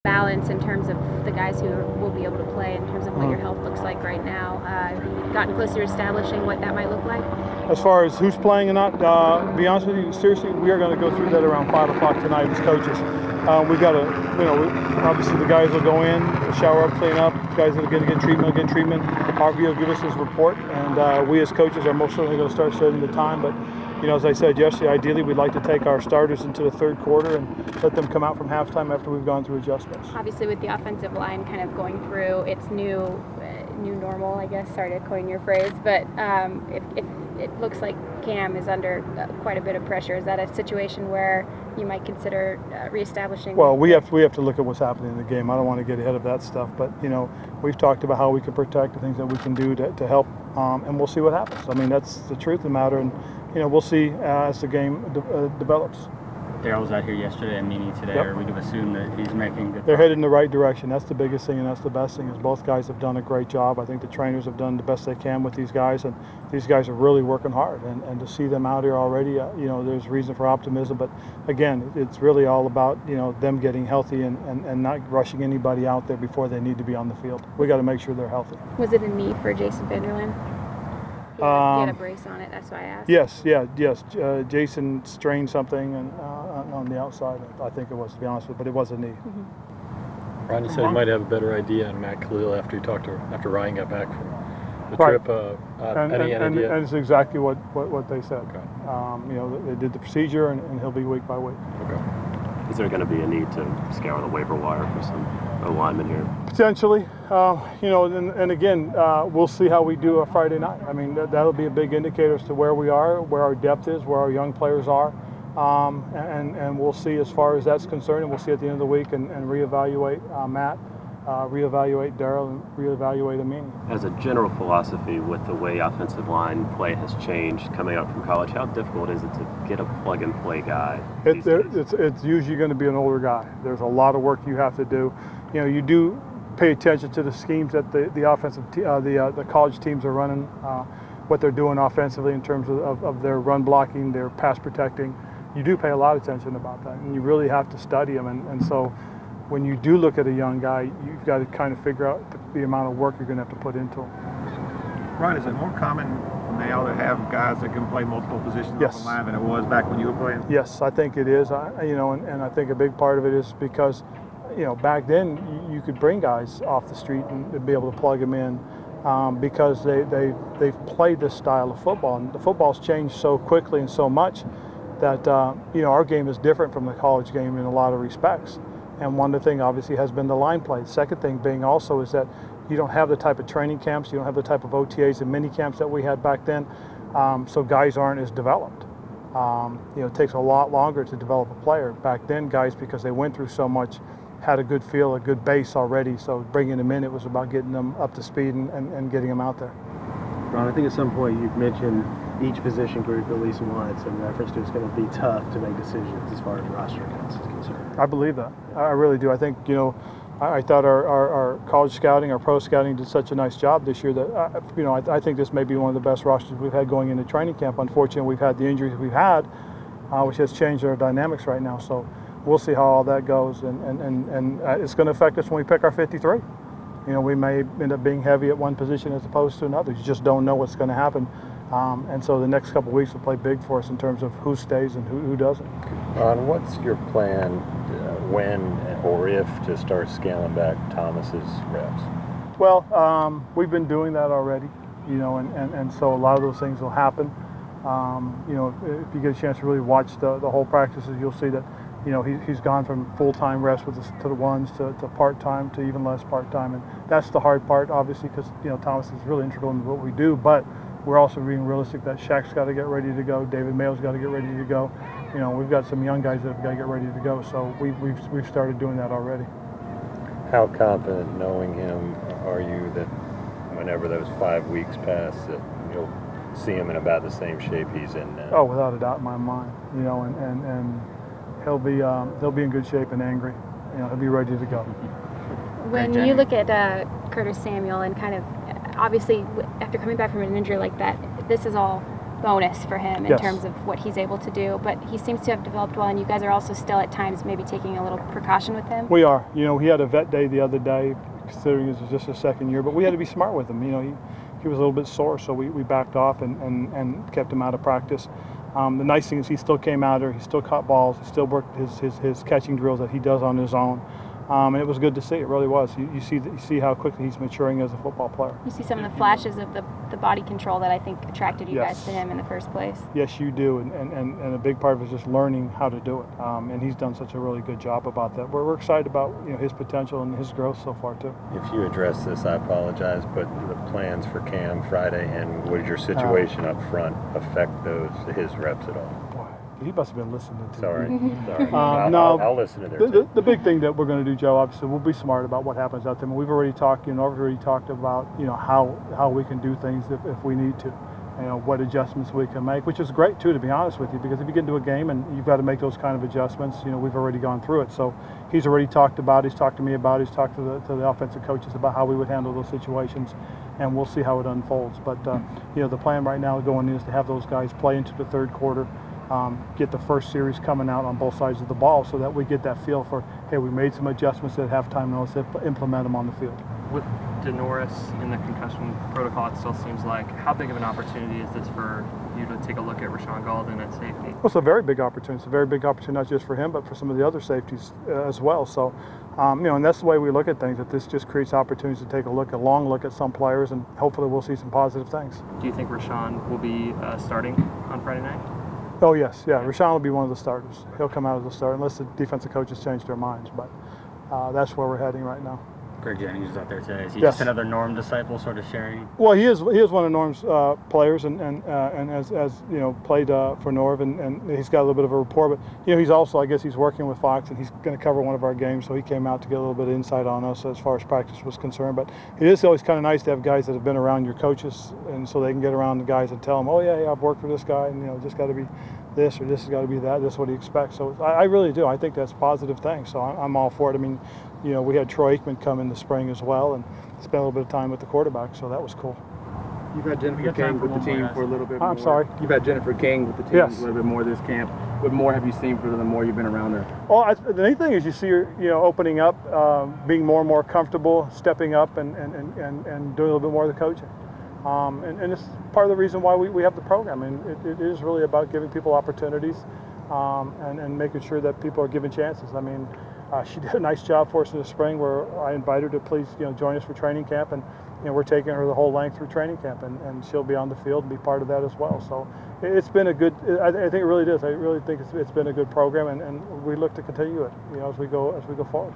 balance in terms of the guys who will be able to play, in terms of what your health looks like right now? Have you gotten closer to establishing what that might look like? As far as who's playing or not, to be honest with you, seriously, we are going to go through that around 5 o'clock tonight as coaches. We've got to, obviously the guys will go in, shower up, clean up. Guys that are going to get treatment. Harvey will give us his report, and we as coaches are most certainly going to start setting the time. But as I said yesterday, ideally we'd like to take our starters into the third quarter and let them come out from halftime after we've gone through adjustments. Obviously, with the offensive line kind of going through its new normal, I guess, sorry to coin your phrase, but if it looks like Cam is under quite a bit of pressure, is that a situation where you might consider reestablishing? Well, we have to look at what's happening in the game. I don't want to get ahead of that stuff, but we've talked about how we can protect, the things that we can do to help, and we'll see what happens. I mean, that's the truth of the matter, and we'll see as the game develops. Darryl was out here yesterday and meeting today, or we can assume that he's making good. They're headed in the right direction. That's the biggest thing, and that's the best thing, is both guys have done a great job. I think the trainers have done the best they can with these guys, and these guys are really working hard. And to see them out here already, there's reason for optimism. But again, it's really all about them getting healthy and not rushing anybody out there before they need to be on the field. We got to make sure they're healthy. Was it a knee for Jason Vanderland? He had a brace on it, that's why I asked. Yes. Jason strained something on the outside, I think it was, to be honest with you, but it was a knee. Mm-hmm. Ron, you said you might have a better idea on Matt Khalil after Ryan got back from the trip. Any idea? And it's exactly what they said. Okay. They did the procedure, and he'll be week by week. Okay. Is there going to be a need to scour the waiver wire for some linemen here? Potentially, and again, we'll see how we do Friday night. I mean, that'll be a big indicator as to where we are, where our depth is, where our young players are, and we'll see as far as that's concerned, and we'll see at the end of the week and reevaluate Matt, reevaluate Darryl, and reevaluate Amini. As a general philosophy, with the way offensive line play has changed coming out from college, how difficult is it to get a plug-and-play guy? It's usually going to be an older guy. There's a lot of work you have to do. You do pay attention to the schemes that the college teams are running, what they're doing offensively in terms of their run blocking, their pass protecting. You do pay a lot of attention about that, and you really have to study them. And so when you do look at a young guy, you've got to kind of figure out the amount of work you're going to have to put into him. Ron, is it more common now to have guys that can play multiple positions Yes. off the line than it was back when you were playing? Yes, I think it is. And I think a big part of it is because back then you could bring guys off the street and be able to plug them in because they've played this style of football, and the football's changed so quickly and so much that our game is different from the college game in a lot of respects. And one of the things obviously has been the line play. The second thing being also is that you don't have the type of training camps, you don't have the type of OTAs and mini camps that we had back then, so guys aren't as developed. It takes a lot longer to develop a player. Back then, guys, because they went through so much, had a good feel, a good base already, so bringing them in, it was about getting them up to speed and getting them out there. Ron, I think at some point you've mentioned each position group at least once in reference to it's going to be tough to make decisions as far as roster cuts is concerned. I believe that. I really do. I think, I thought our college scouting, our pro scouting did such a nice job this year that, I think this may be one of the best rosters we've had going into training camp. Unfortunately, we've had the injuries we've had, which has changed our dynamics right now. So we'll see how all that goes, and it's going to affect us when we pick our 53. We may end up being heavy at one position as opposed to another. You just don't know what's going to happen. And so the next couple of weeks will play big for us in terms of who stays and who doesn't. Ron, what's your plan when or if to start scaling back Thomas's reps? Well, we've been doing that already, and so a lot of those things will happen. If you get a chance to really watch the whole practices, you'll see that he's gone from full-time reps to the ones to part-time to even less part-time, and that's the hard part, obviously, because Thomas is really integral in what we do. But we're also being realistic that Shaq's got to get ready to go. David Mayo's got to get ready to go. We've got some young guys that have got to get ready to go. So we've started doing that already. How confident, knowing him, are you that whenever those 5 weeks pass, that you'll see him in about the same shape he's in now? Oh, without a doubt in my mind. And he'll be in good shape and angry. He'll be ready to go. When you look at Curtis Samuel and kind of obviously after coming back from an injury like that, this is all bonus for him in Yes. terms of what he's able to do. But he seems to have developed well, and you guys are also still at times maybe taking a little precaution with him. We are. You know, he had a vet day the other day, considering this was just his second year, but we had to be smart with him. You know, he was a little bit sore, so we backed off and kept him out of practice. The nice thing is he still came out there, he still caught balls, he still worked his catching drills that he does on his own. And it was good to see. It really was. You see how quickly he's maturing as a football player. You see some of the flashes of the body control that I think attracted you guys to him in the first place. Yes, you do, and a big part of it is just learning how to do it. And he's done such a really good job about that. We're excited about his potential and his growth so far too. If you address this, I apologize, but the plans for Cam Friday and would your situation up front affect his reps at all? Boy, he must have been listening to Sorry. me. I'll listen to their The big thing that we're going to do, Joe, obviously, we'll be smart about what happens out there. I mean, we've already talked, Norv's already talked about, how we can do things if we need to, what adjustments we can make, which is great too, to be honest with you, because if you get into a game and you've got to make those kind of adjustments, we've already gone through it. So he's already talked about, he's talked to me about, he's talked to the offensive coaches about how we would handle those situations, and we'll see how it unfolds. But the plan right now going in is to have those guys play into the third quarter. Get the first series coming out on both sides of the ball so that we get that feel for, hey, we made some adjustments at halftime, now let's implement them on the field. With Denoris in the concussion protocol, it still seems like, how big of an opportunity is this for you to take a look at Rashawn Golden at safety? Well, it's a very big opportunity. It's a very big opportunity not just for him, but for some of the other safeties as well. So, and that's the way we look at things, that this just creates opportunities to take a long look at some players, and hopefully we'll see some positive things. Do you think Rashawn will be starting on Friday night? Oh, yes, yeah. Rashawn will be one of the starters. He'll come out as a starter unless the defensive coaches change their minds, but that's where we're heading right now. Greg Jennings is out there today. Is he Yes. just another Norm disciple sort of sharing? Well, he is one of Norm's players, and as played for Norv, and he's got a little bit of a rapport. But he's also, I guess, he's working with Fox, and he's going to cover one of our games, so he came out to get a little bit of insight on us as far as practice was concerned. But it is always kind of nice to have guys that have been around your coaches, and so they can get around the guys and tell them, oh yeah, I've worked for this guy, and just got to be this or this has got to be that. This is what he expects. So I really do. I think that's a positive thing. So I'm all for it. I mean, we had Troy Aikman come in the spring as well and spent a little bit of time with the quarterback, so that was cool. You've had Jennifer King with the team for a little bit more. I'm sorry? You've had Jennifer King with the team Yes. a little bit more this camp. What more have you seen for her the more you've been around her? Well, the neat thing is you see her, opening up, being more and more comfortable, stepping up and doing a little bit more of the coaching. And it's part of the reason why we have the program. And it is really about giving people opportunities and making sure that people are given chances. I mean, she did a nice job for us in the spring where I invited her to please join us for training camp, and we're taking her the whole length through training camp, and she'll be on the field and be part of that as well. So it's been a good, I think it really is. I really think it's been a good program, and we look to continue it as we go forward.